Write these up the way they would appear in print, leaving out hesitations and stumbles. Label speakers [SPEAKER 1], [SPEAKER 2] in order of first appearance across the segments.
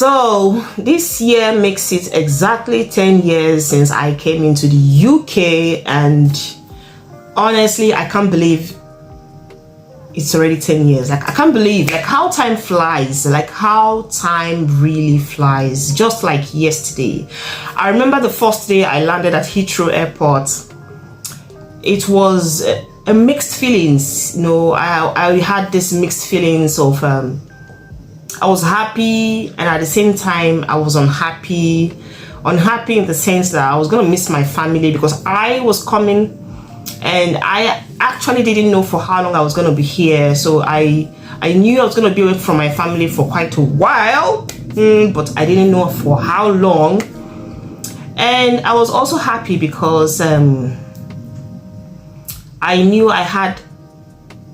[SPEAKER 1] So this year makes it exactly 10 years since I came into the UK, and honestly, I can't believe it's already 10 years. Like, I can't believe like how time flies, like how time really flies, just like yesterday. I remember the first day I landed at Heathrow Airport. It was a mixed feelings, you know. I had this mixed feelings of I was happy, and at the same time I was unhappy in the sense that I was gonna miss my family, because I was coming and I actually didn't know for how long I was gonna be here. So I knew I was gonna be away from my family for quite a while, but I didn't know for how long. And I was also happy because I knew I had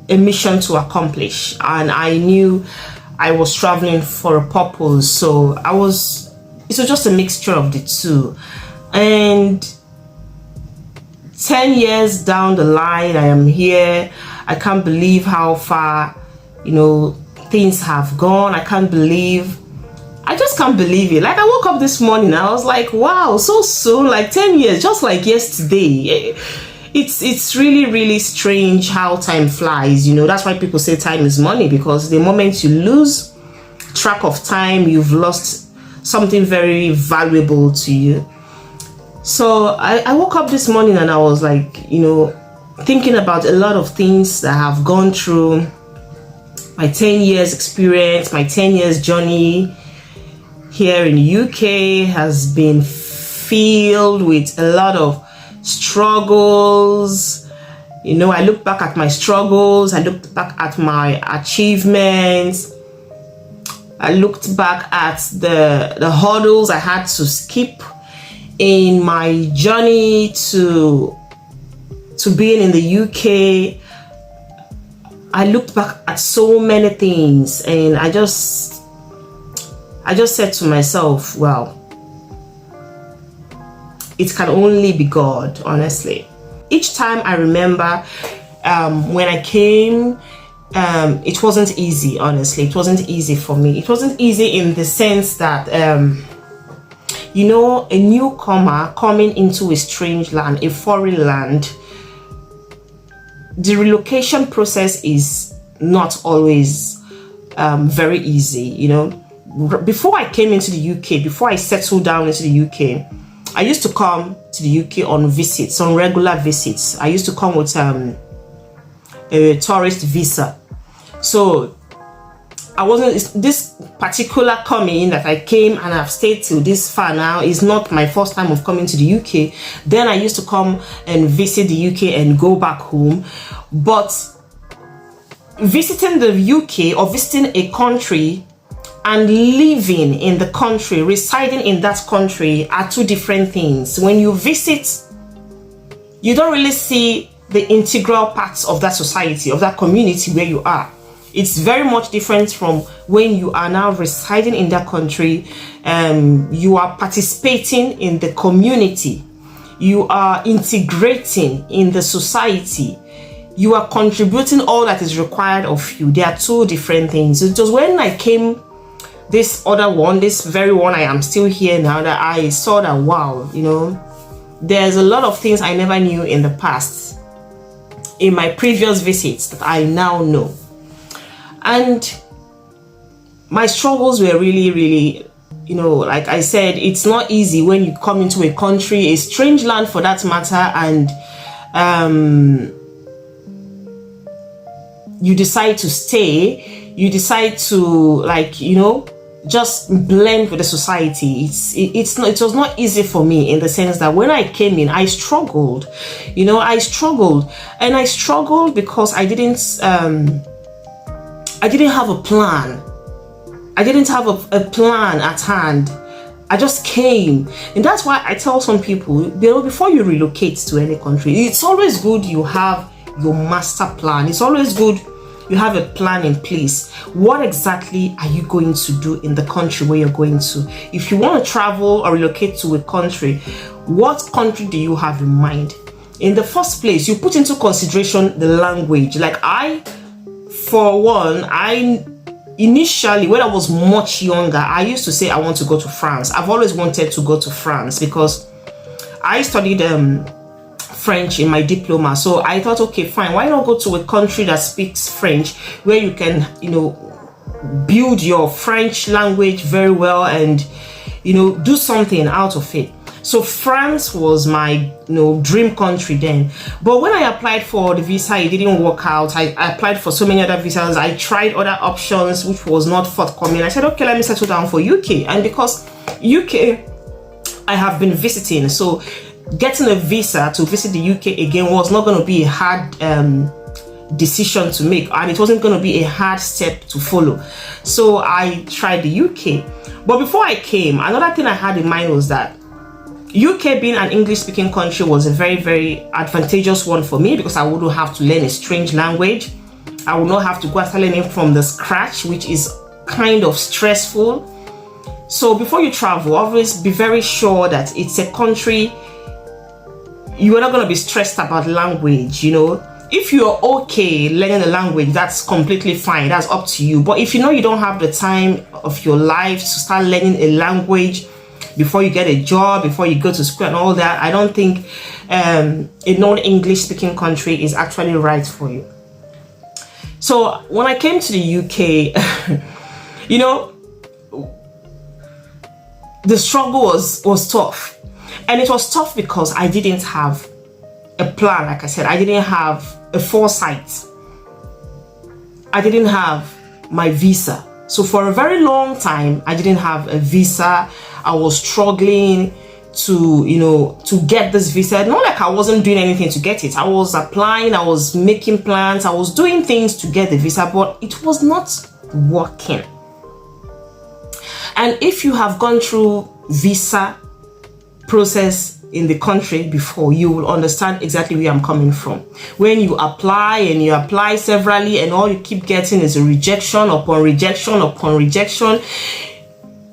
[SPEAKER 1] a mission to accomplish, and I knew I was traveling for a purpose. So it was just a mixture of the two. And 10 years down the line, I am here. I can't believe how far, you know, things have gone. I just can't believe it. Like, I woke up this morning, I was like, wow, so soon, like 10 years, just like yesterday. It's really, really strange how time flies. You know, that's why people say time is money, because the moment you lose track of time, you've lost something very valuable to you. So I woke up this morning and I was like, you know, thinking about a lot of things that I have gone through. My 10 years experience, my 10 years journey here in the UK has been filled with a lot of struggles. You know, I look back at my struggles, I looked back at my achievements, I looked back at the hurdles I had to skip in my journey to being in the UK. I looked back at so many things, and I just said to myself, well, it can only be God, honestly. Each time I remember when I came, it wasn't easy, honestly. It wasn't easy for me. It wasn't easy in the sense that, you know, a newcomer coming into a strange land, a foreign land, the relocation process is not always very easy, you know. Before I came into the UK, before I settled down into the UK, I used to come to the UK on visits, on regular visits. I used to come with a tourist visa. So I wasn't, this particular coming that I came and I've stayed till this far now is not my first time of coming to the UK. Then I used to come and visit the UK and go back home. But visiting the UK or visiting a country and living in the country, residing in that country, are two different things. When you visit, you don't really see the integral parts of that society, of that community where you are. It's very much different from when you are now residing in that country. You are participating in the community. You are integrating in the society. You are contributing all that is required of you. They are two different things. It was when I came, this other one, this very one I am still here now, that I saw that, wow, you know, there's a lot of things I never knew in the past, in my previous visits, that I now know. And my struggles were really, really, you know, like I said, it's not easy when you come into a country, a strange land for that matter, and you decide to stay, you decide to, like, you know, just blend with the society. It was not easy for me, in the sense that when I came in, I struggled. You know, I struggled because I didn't have a plan. I didn't have a plan at hand. I just came. And that's why I tell some people, before you relocate to any country, it's always good you have your master plan. It's always good you have a plan in place. What exactly are you going to do in the country where you're going to? If you want to travel or relocate to a country, what country do you have in mind? In the first place, you put into consideration the language. Like, for one, I initially, when I was much younger, I used to say I want to go to France. I've always wanted to go to France because I studied French in my diploma. So I thought, okay, fine, why not go to a country that speaks French, where you can, build your French language very well and, do something out of it. So France was my, dream country then. But when I applied for the visa, it didn't work out. I applied for so many other visas. I tried other options, which was not forthcoming. I said, okay, let me settle down for UK. And because UK, I have been visiting, so getting a visa to visit the UK again was not going to be a hard decision to make, and it wasn't going to be a hard step to follow. So I tried the UK. But before I came, another thing I had in mind was that UK, being an English-speaking country, was a very, very advantageous one for me because I wouldn't have to learn a strange language. I would not have to go and start learning from the scratch, which is kind of stressful. So before you travel, always be very sure that it's a country you are not going to be stressed about language. If you're okay learning the language, that's completely fine. That's up to you. But if you don't have the time of your life to start learning a language before you get a job, before you go to school and all that, I don't think a non-English speaking country is actually right for you. So when I came to the UK, the struggle was tough. And it was tough because I didn't have a plan. Like I said, I didn't have a foresight. I didn't have my visa. So for a very long time, I didn't have a visa. I was struggling to get this visa. Not like I wasn't doing anything to get it. I was applying, I was making plans, I was doing things to get the visa, but it was not working. And if you have gone through visa process in the country before, you will understand exactly where I'm coming from. When you apply and you apply severally and all you keep getting is a rejection upon rejection upon rejection,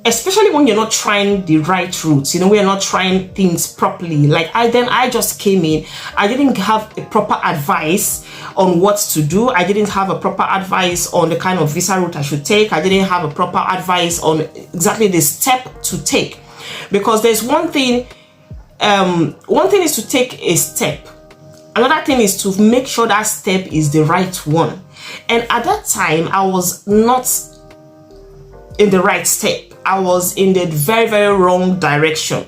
[SPEAKER 1] especially when you're not trying the right routes, we're not trying things properly. Like I just came in, I didn't have a proper advice on what to do. I didn't have a proper advice on the kind of visa route I should take. I didn't have a proper advice on exactly the step to take. Because there's one thing is to take a step. Another thing is to make sure that step is the right one. And at that time, I was not in the right step. I was in the very, very wrong direction.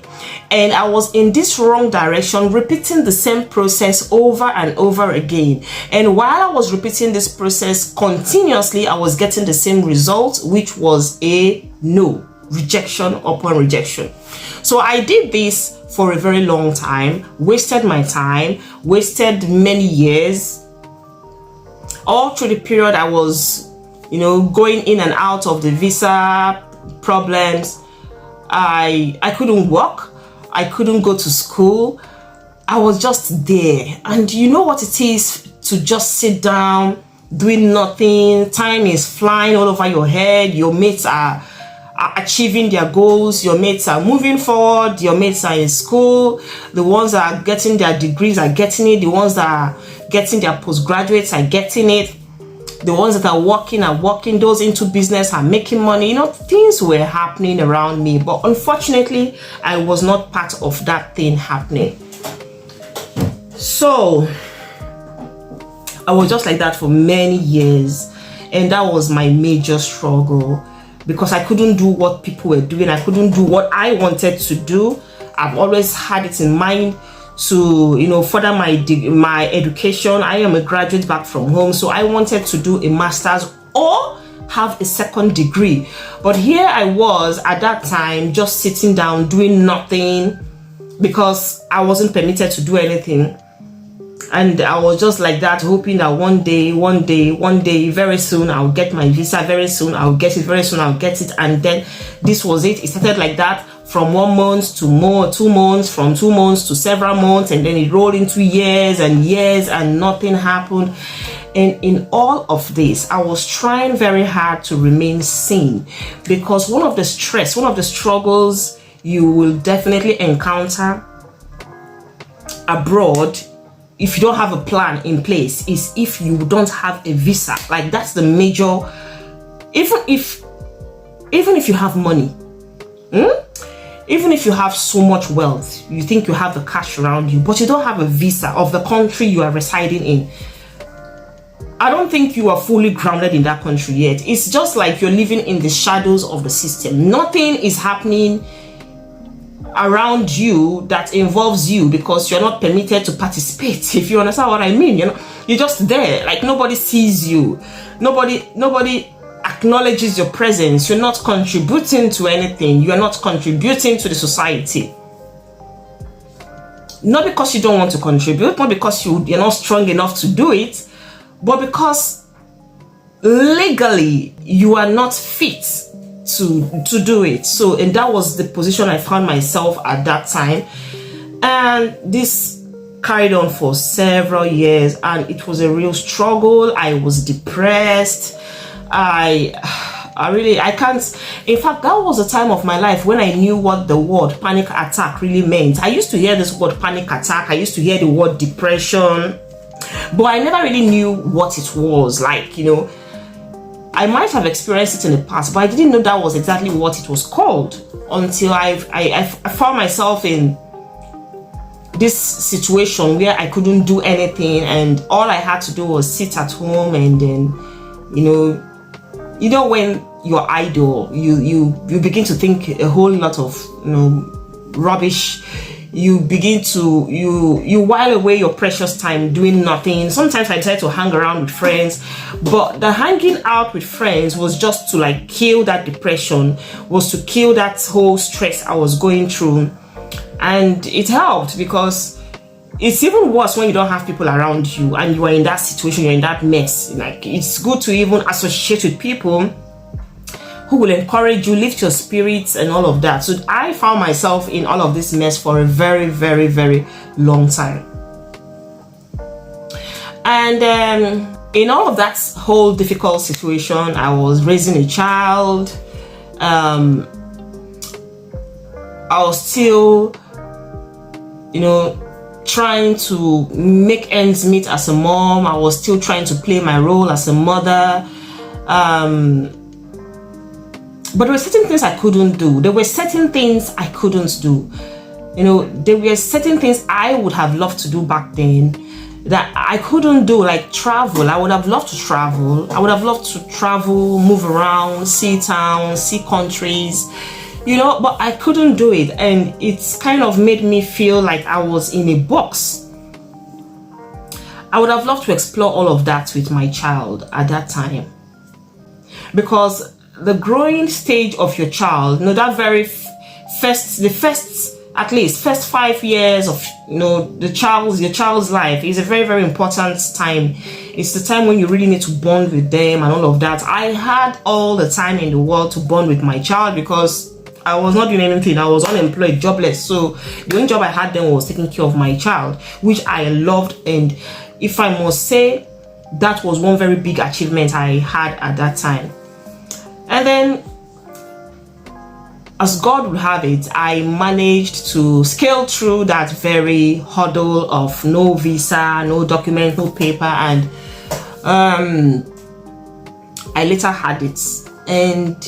[SPEAKER 1] And I was in this wrong direction, repeating the same process over and over again. And while I was repeating this process continuously, I was getting the same result, which was a no. Rejection upon rejection. So I did this for a very long time, wasted my time, wasted many years. All through the period I was, going in and out of the visa problems. I couldn't work. I couldn't go to school. I was just there. And you know what it is to just sit down, doing nothing. Time is flying all over your head. Your mates are achieving their goals, your mates are moving forward, your mates are in school, the ones that are getting their degrees are getting it, the ones that are getting their postgraduates are getting it, the ones that are working, those into business are making money. Things were happening around me, but unfortunately I was not part of that thing happening. So I was just like that for many years, and that was my major struggle. Because I couldn't do what people were doing. I couldn't do what I wanted to do. I've always had it in mind to, further my education. I am a graduate back from home. So I wanted to do a master's or have a second degree. But here I was at that time just sitting down doing nothing because I wasn't permitted to do anything. And I was just like that, hoping that one day, very soon I'll get my visa, very soon I'll get it, very soon I'll get it. And then this was it. It started like that, from 1 month to 2 months, from 2 months to several months, and then it rolled into years and nothing happened. And in all of this, I was trying very hard to remain sane, because one of the struggles you will definitely encounter abroad if you don't have a plan in place is if you don't have a visa. Like, that's the major even if you have money, even if you have so much wealth, you think you have the cash around you, but you don't have a visa of the country you are residing in, I don't think you are fully grounded in that country yet. It's just like you're living in the shadows of the system. Nothing is happening around you that involves you because you're not permitted to participate. If you understand what I mean, you're just there. Like nobody sees you. Nobody acknowledges your presence. You're not contributing to anything. You're not contributing to the society. Not because you don't want to contribute, not because you're not strong enough to do it, but because legally you are not fit to do it. So, and that was the position I found myself at that time. And this carried on for several years, and it was a real struggle. I was depressed. I can't. In fact, that was the time of my life when I knew what the word panic attack really meant. I used to hear this word panic attack. I used to hear the word depression, but I never really knew what it was. Like, I might have experienced it in the past, but I didn't know that was exactly what it was called until I found myself in this situation where I couldn't do anything, and all I had to do was sit at home. And then, when you're idle, you begin to think a whole lot of rubbish. You begin to you while away your precious time doing nothing. Sometimes I try to hang around with friends, but the hanging out with friends was just to like kill that depression, was to kill that whole stress I was going through. And it helped, because it's even worse when you don't have people around you and you are in that situation, you're in that mess. Like, it's good to even associate with people who will encourage you, lift your spirits and all of that. So I found myself in all of this mess for a very, very, very long time. And in all of that whole difficult situation, I was raising a child. I was still, trying to make ends meet as a mom. I was still trying to play my role as a mother. But there were certain things I couldn't do. There were certain things I couldn't do. There were certain things I would have loved to do back then that I couldn't do, like travel. I would have loved to travel. I would have loved to travel, move around, see towns, see countries, but I couldn't do it. And it's kind of made me feel like I was in a box. I would have loved to explore all of that with my child at that time, because the growing stage of your child, that very first 5 years of your child's life is a very, very important time. It's the time when you really need to bond with them and all of that. I had all the time in the world to bond with my child because I was not doing anything. I was unemployed, jobless. So the only job I had then was taking care of my child, which I loved. And if I must say, that was one very big achievement I had at that time. And then, as God would have it, I managed to scale through that very hurdle of no visa, no document, no paper, and I later had it. And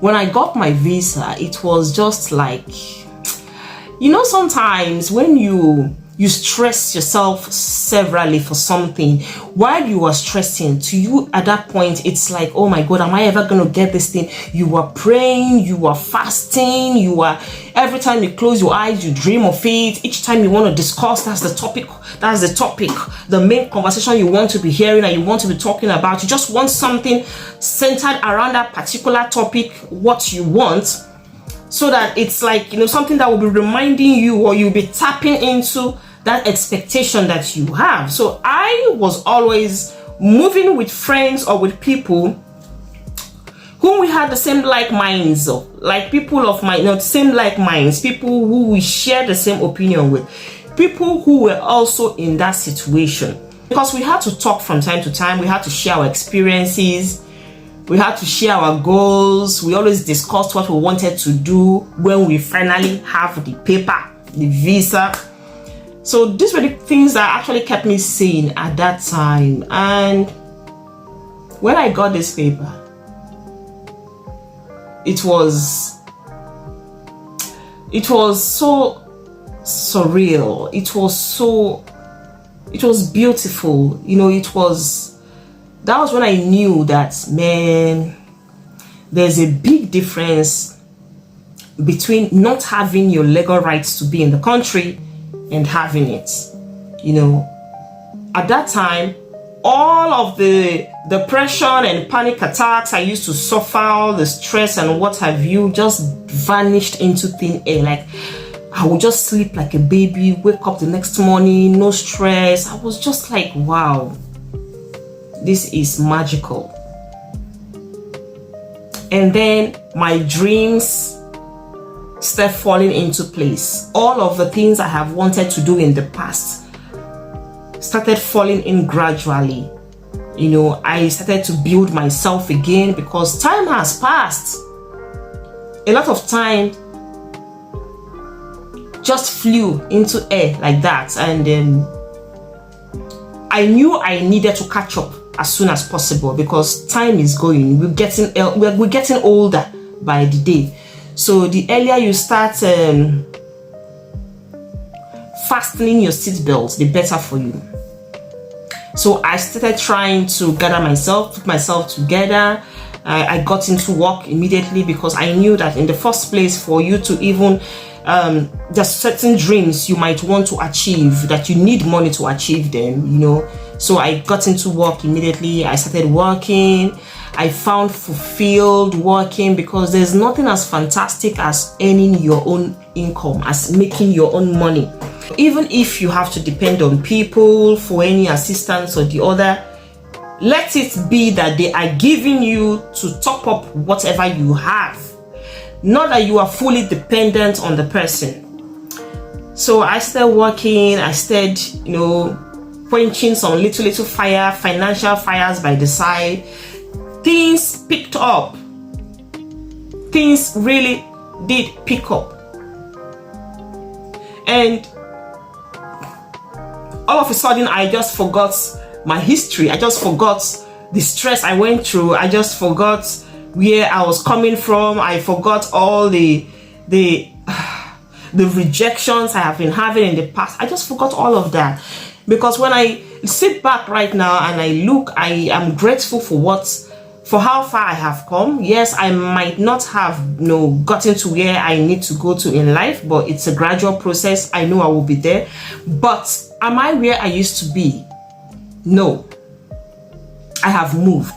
[SPEAKER 1] when I got my visa, it was just like, sometimes when you stress yourself severally for something, while you are stressing, to you at that point, it's like, oh my God, am I ever going to get this thing? You are praying, you are fasting, every time you close your eyes, you dream of it. Each time you want to discuss, that's the topic, the main conversation you want to be hearing and you want to be talking about. You just want something centered around that particular topic, what you want, so that it's like, something that will be reminding you, or you'll be tapping into that expectation that you have. So I was always moving with friends or with people whom we had the same like minds, like people of my, same like minds, people who we share the same opinion with, people who were also in that situation. Because we had to talk from time to time, we had to share our experiences, we had to share our goals. We always discussed what we wanted to do when we finally have the paper, the visa. So these were the things that actually kept me sane at that time. And when I got this paper, it was so surreal. It was beautiful. You know, that was when I knew that, man, there's a big difference between not having your legal rights to be in the country and having it. You know, at that time, all of the depression and panic attacks I used to suffer, all the stress and what have you, just vanished into thin air. Like, I would just sleep like a baby, wake up the next morning, no stress. I was just like, wow, this is magical. And then my dreams start falling into place. All of the things I have wanted to do in the past started falling in gradually. You know, I started to build myself again because time has passed. A lot of time just flew into air like that, and I knew I needed to catch up as soon as possible because time is going. We're getting older by the day. So the earlier you start fastening your seatbelt, the better for you. So I started trying to gather myself, put myself together. I got into work immediately because I knew that in the first place, for you to even there's certain dreams you might want to achieve that you need money to achieve them, you know. So I got into work immediately. I started working. I found fulfilled working because there's nothing as fantastic as earning your own income, as making your own money. Even if you have to depend on people for any assistance or the other, let it be that they are giving you to top up whatever you have, not that you are fully dependent on the person. So I started working. I started, you know, quenching some little financial fires by the side. Things picked up. Things really did pick up. And all of a sudden, I just forgot my history. I just forgot the stress I went through. I just forgot where I was coming from. I forgot all the rejections I have been having in the past. I just forgot all of that. Because when I sit back right now and I look, I am grateful for how far I have come. Yes, I might not have, you know, gotten to where I need to go to in life, but it's a gradual process. I know I will be there. But am I where I used to be? No. I have moved.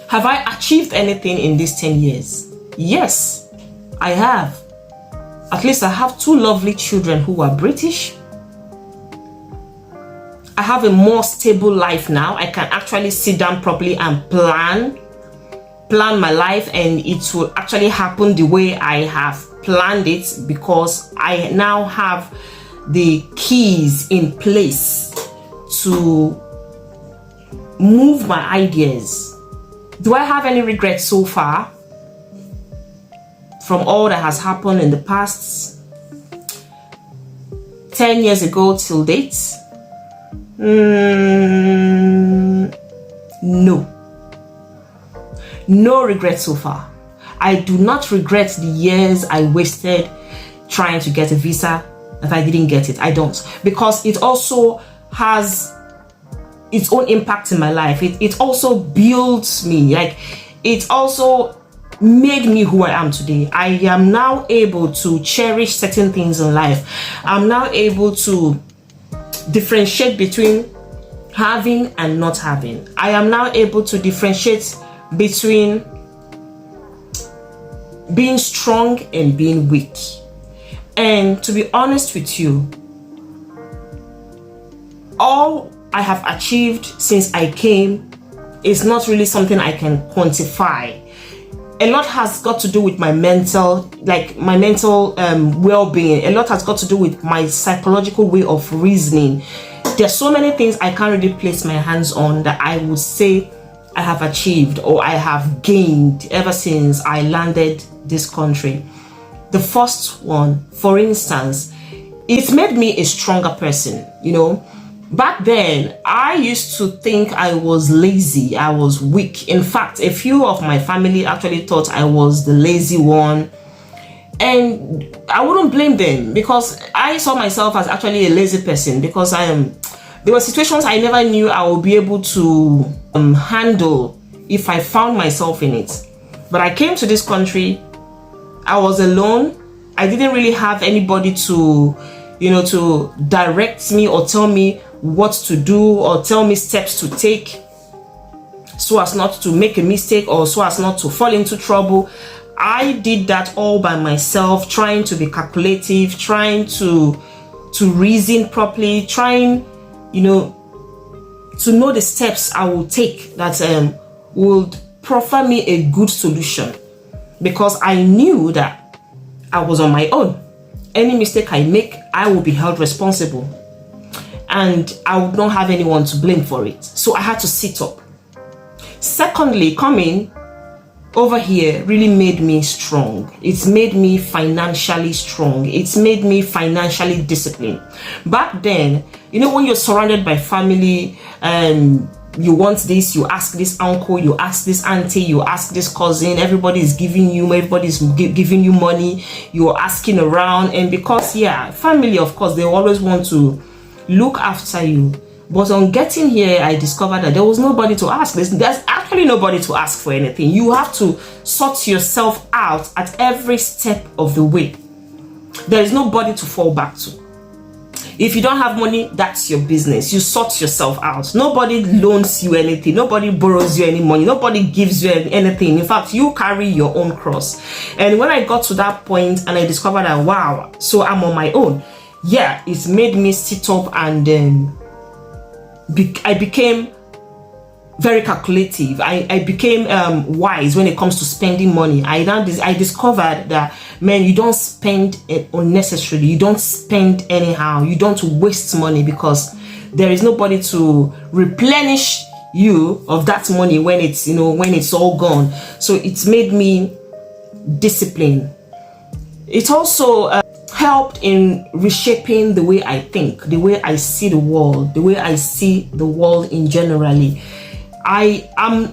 [SPEAKER 1] Have I achieved anything in these 10 years? Yes, I have. At least I have 2 lovely children who are British. I have a more stable life now. I can actually sit down properly and plan my life, and it will actually happen the way I have planned it because I now have the keys in place to move my ideas. Do I have any regrets so far from all that has happened in the past 10 years ago till date? No regret so far. I do not regret the years I wasted trying to get a visa if I didn't get it. I don't, because it also has its own impact in my life. It also builds me. Like, it also made me who I am today. I am now able to cherish certain things in life. I'm now able to differentiate between having and not having. I am now able to differentiate between being strong and being weak. And to be honest with you, all I have achieved since I came is not really something I can quantify. A lot has got to do with my mental, well-being. A lot has got to do with my psychological way of reasoning. There's so many things I can't really place my hands on that I would say I have achieved or I have gained ever since I landed this country. The first one, for instance, it made me a stronger person. You know, Back then, I used to think I was lazy, I was weak. In fact, a few of my family actually thought I was the lazy one. And I wouldn't blame them, because I saw myself as actually a lazy person, because there were situations I never knew I would be able to handle if I found myself in it. But I came to this country, I was alone. I didn't really have anybody to, to direct me or tell me what to do or tell me steps to take so as not to make a mistake or so as not to fall into trouble. I did that all by myself, trying to be calculative, trying to reason properly, trying, to know the steps I will take that would proffer me a good solution, because I knew that I was on my own. Any mistake I make, I will be held responsible, and I would not have anyone to blame for it. So I had to sit up. Secondly, coming over here really made me strong. It's made me financially strong. It's made me financially disciplined. Back then, when you're surrounded by family, you want this, you ask this uncle, you ask this auntie, you ask this cousin, everybody's giving you money, you're asking around. And because, family, of course, they always want to look after you. But on getting here, I discovered that there was nobody to ask. There's actually nobody to ask for anything. You have to sort yourself out at every step of the way. There is nobody to fall back to. If you don't have money, that's your business. You sort yourself out. Nobody loans you anything. Nobody borrows you any money. Nobody gives you anything. In fact, you carry your own cross. And when I got to that point and I discovered that, wow, so I'm on my own. Yeah, it's made me sit up, and I became very calculative. I became wise when it comes to spending money. I discovered that, man, you don't spend it unnecessarily. You don't spend anyhow. You don't waste money, because there is nobody to replenish you of that money when it's all gone. So it's made me disciplined. It also helped in reshaping the way I think, the way I see the world, the way I see the world in generally. I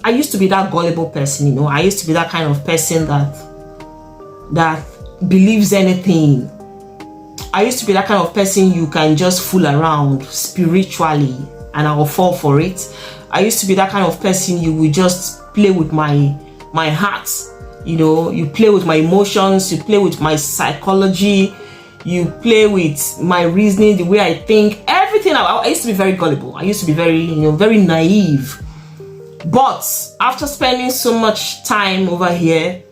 [SPEAKER 1] used to be that gullible person, I used to be that kind of person that believes anything. I used to be that kind of person you can just fool around spiritually and I will fall for it. I used to be that kind of person you will just play with my heart, you play with my emotions, you play with my psychology, you play with my reasoning, the way I think, everything. I used to be very gullible. I used to be very, very naive. But after spending so much time over here,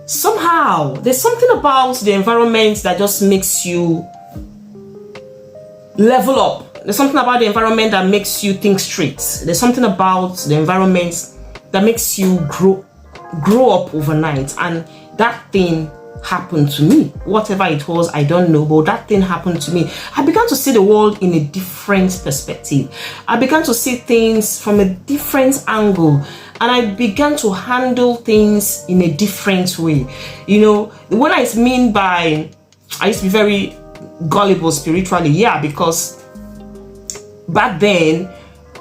[SPEAKER 1] somehow there's something about the environment that just makes you level up. There's something about the environment that makes you think straight. There's something about the environment that makes you grow up overnight. And that thing happened to me. Whatever it was, I don't know, but that thing happened to me. I began to see the world in a different perspective. I began to see things from a different angle, and I began to handle things in a different way. What I mean by I used to be very gullible spiritually, because back then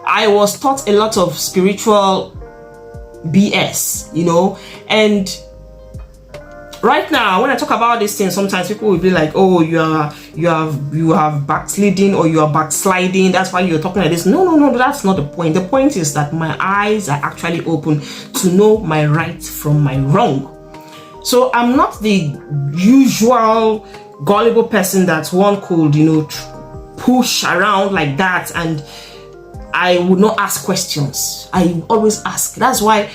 [SPEAKER 1] I was taught a lot of spiritual BS, and right now, when I talk about these things, sometimes people will be like, "Oh, you have backsliding, or you are backsliding. That's why you're talking like this." No, that's not the point. The point is that my eyes are actually open to know my right from my wrong. So I'm not the usual gullible person that one could, push around like that, and I would not ask questions. I always ask. That's why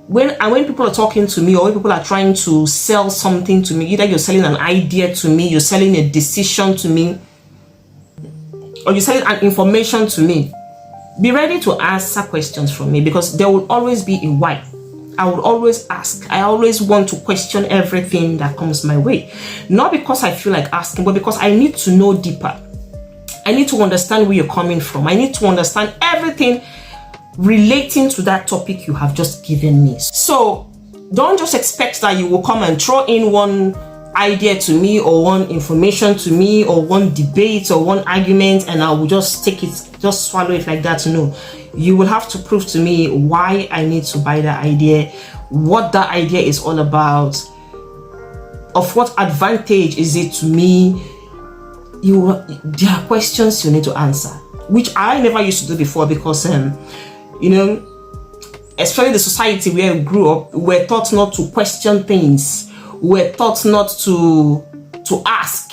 [SPEAKER 1] when people are talking to me, or when people are trying to sell something to me, either you're selling an idea to me, you're selling a decision to me, or you're selling an information to me, be ready to answer questions from me, because there will always be a why. I would always ask. I always want to question everything that comes my way. Not because I feel like asking, but because I need to know deeper. I need to understand where you're coming from. I need to understand everything relating to that topic you have just given me. So don't just expect that you will come and throw in one idea to me, or one information to me, or one debate or one argument, and I will just take it, just swallow it like that. No, you will have to prove to me why I need to buy that idea, what that idea is all about, of what advantage is it to me. There are questions you need to answer, which I never used to do before, because you know, especially the society where we grew up, we're taught not to question things. We're taught not to ask.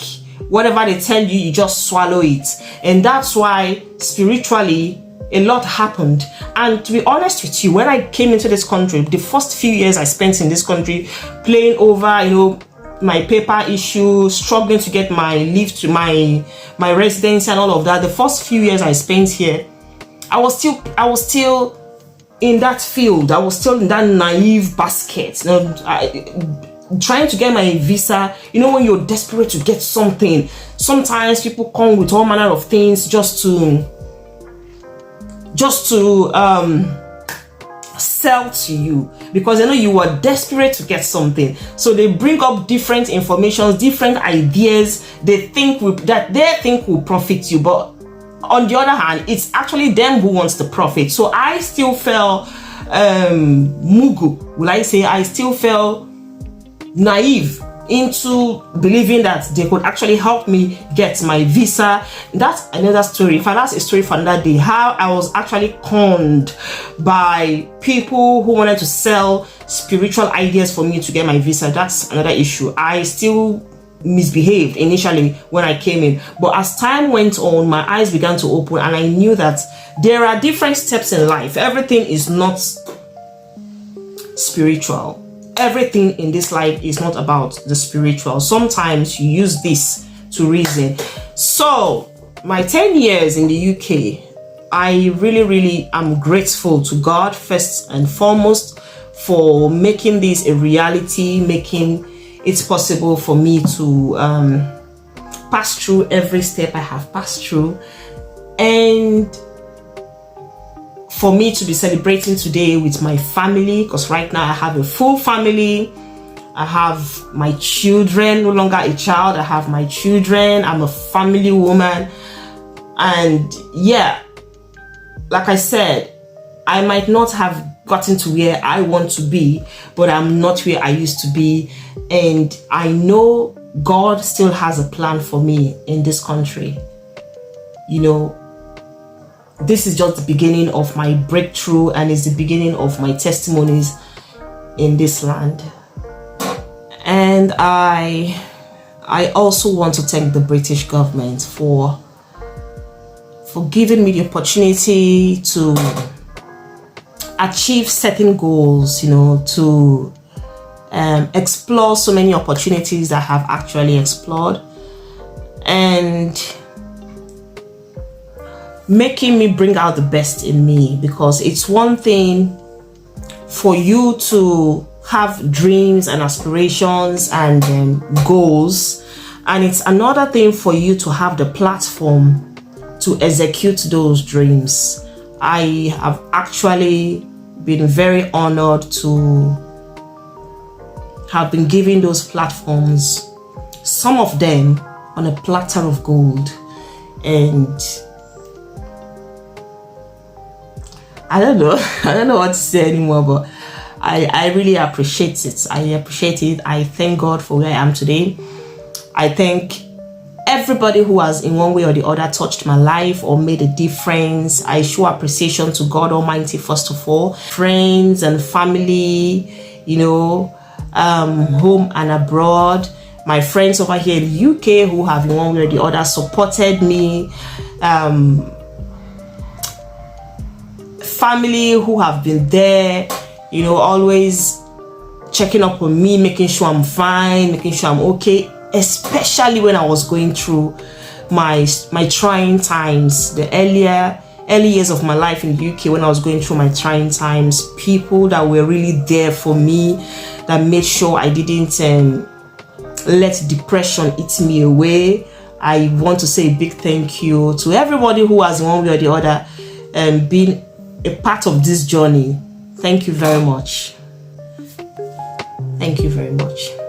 [SPEAKER 1] Whatever they tell you, you just swallow it. And that's why spiritually a lot happened. And to be honest with you, when I came into this country, the first few years I spent in this country playing over, you know, my paper issue, struggling to get my leave to my residence and all of that. The first few years I spent here, I was still in that field. I was still in that naive basket. You know, trying to get my visa. You know, when you're desperate to get something, sometimes people come with all manner of things just to sell to you, because they know you are desperate to get something. So they bring up different information, different ideas they think will profit you, but on the other hand, it's actually them who wants the profit. So I still felt mugu, will I say. I still felt naive into believing that they could actually help me get my visa. That's another story. That's a story for another day. How I was actually conned by people who wanted to sell spiritual ideas for me to get my visa. That's another issue. I still misbehaved initially when I came in, but as time went on, my eyes began to open, and I knew that there are different steps in life. Everything is not spiritual. Everything in this life is not about the spiritual. Sometimes you use this to reason. So my 10 years in the UK, I really am grateful to God first and foremost for making this a reality, making it possible for me to pass through every step I have passed through, and for me to be celebrating today with my family, because right now I have a full family. I have my children, no longer a child. I have my children. I'm a family woman. And yeah, like I said, I might not have gotten to where I want to be, but I'm not where I used to be. And I know God still has a plan for me in this country. You know, this is just the beginning of my breakthrough, and it's the beginning of my testimonies in this land. And I also want to thank the British government for giving me the opportunity to achieve certain goals, you know, to explore so many opportunities that I have actually explored, and making me bring out the best in me. Because it's one thing for you to have dreams and aspirations and goals, and it's another thing for you to have the platform to execute those dreams. I have actually been very honored to have been given those platforms, some of them on a platter of gold. And I don't know what to say anymore, but I really appreciate it. I appreciate it. I thank God for where I am today. I thank everybody who has in one way or the other touched my life or made a difference. I show appreciation to God Almighty first of all, friends and family, you know, home and abroad. My friends over here in the UK who have in one way or the other supported me. Family who have been there, you know, always checking up on me, making sure I'm fine, making sure I'm okay, especially when I was going through my trying times, the early years of my life in the UK, when I was going through my trying times. People that were really there for me, that made sure I didn't let depression eat me away. I want to say a big thank you to everybody who has in one way or the other been a part of this journey. Thank you very much. Thank you very much.